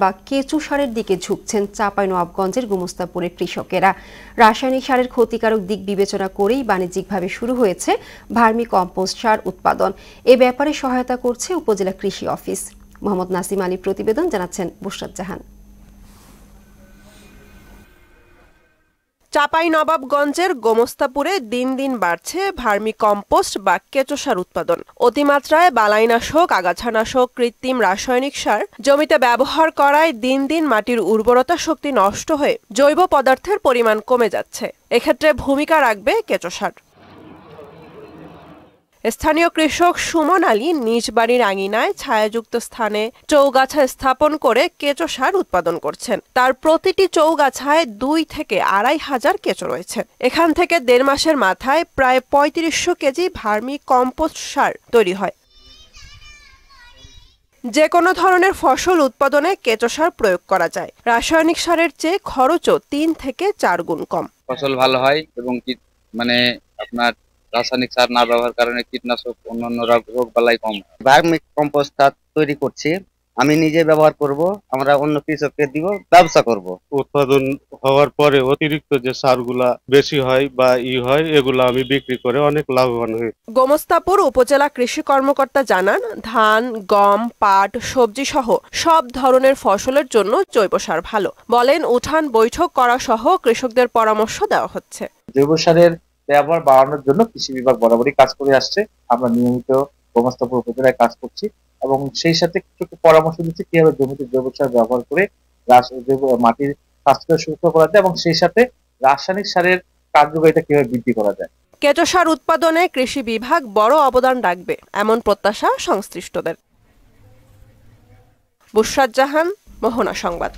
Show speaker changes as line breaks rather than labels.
বা কেঁচো সারের দিকে ঝুঁকছেন চাঁপাইনবাবগঞ্জের গোমস্তাপুরের কৃষকেরা। রাসায়নিক সারের ক্ষতিকারক দিক বিবেচনা করেই বাণিজ্যিকভাবে শুরু হয়েছে ভার্মি কম্পোস্ট সার উৎপাদন। এ ব্যাপারে সহায়তা করছে উপজেলা কৃষি অফিস। মোহাম্মদ নাসিম আলী প্রতিবেদন, জানাচ্ছেন বুশরাত জাহান।
চাঁপাইনবাবগঞ্জের গোমস্তাপুরে দিন দিন বাড়ছে ভার্মি কম্পোস্ট বা কেঁচো সার উৎপাদন। অতিমাত্রায় বালাইনাশক, আগাছানাশক, কৃত্রিম রাসায়নিক সার জমিতে ব্যবহার করায় দিন দিন মাটির উর্বরতা শক্তি নষ্ট হয়ে জৈব পদার্থের পরিমাণ কমে যাচ্ছে। এক্ষেত্রে ভূমিকা রাখবে কেঁচো সার। স্থানীয় কৃষক সুমন আলী নিজ বাড়ির আঙিনায় ছায়াযুক্ত স্থানে চৌগাছা স্থাপন করে কেঁচো সার উৎপাদন করছেন। তার প্রতিটি চৌগাছায় 2 থেকে 2.5 হাজার কেঁচো রয়েছে। এখান থেকে 1.5 মাসের মাথায় প্রায় 3500 কেজি ভার্মি কম্পোস্ট সার তৈরি হয়। যে কোনো ধরনের ফসল উৎপাদনে কেঁচো সার প্রয়োগ করা যায়। রাসায়নিক সারের চেয়ে খরচও 3 থেকে 4 গুণ কম।
ফসল ভালো হয় এবং আপনার রাসায়নিক সার না ব্যবহার কারণে কীটনাশক অন্যান্য রোগ বালাই কম।
ভার্মি কম্পোস্ট সার তৈরি করছি, আমি নিজে ব্যবহার করব, আমরা অন্য কৃষককে দিব, ব্যবসা করব।
উৎপাদন হওয়ার পরে অতিরিক্ত যে সারগুলা বেশি হয় বা এগুলা আমি বিক্রি করে অনেক লাভবান হই।
গোমস্তাপুর উপজেলা কৃষি কর্মকর্তা জানান, ধান, গম, পাট, সবজি সহ সব ধরনের ফসলের জন্য জৈব সার ভালো। বলেন, উঠান বৈঠক করা সহ কৃষকদের পরামর্শ দেওয়া হচ্ছে।
জৈব সারের ব্যবহার বাড়ানোর জন্য কৃষি বিভাগ বরাবরই কাজ করে আসছে। আমরা নিয়মিত গোমস্তাপুর উপজেলায় কাজ করছি এবং সেই সাথে কিছু পরামর্শ দিচ্ছি কিভাবে জমিতে জৈব সার ব্যবহার করে মাটির স্বাস্থ্য সুরক্ষা করা যায় এবং সেই সাথে রাসায়নিক সারের কার্যকারিতা কিভাবে বৃদ্ধি করা যায়।
কেঁচো সার উৎপাদনে কৃষি বিভাগ বড় অবদান রাখবে, এমন প্রত্যাশা সংশ্লিষ্টদের। বুশরাত জাহান, মোহনা সংবাদ।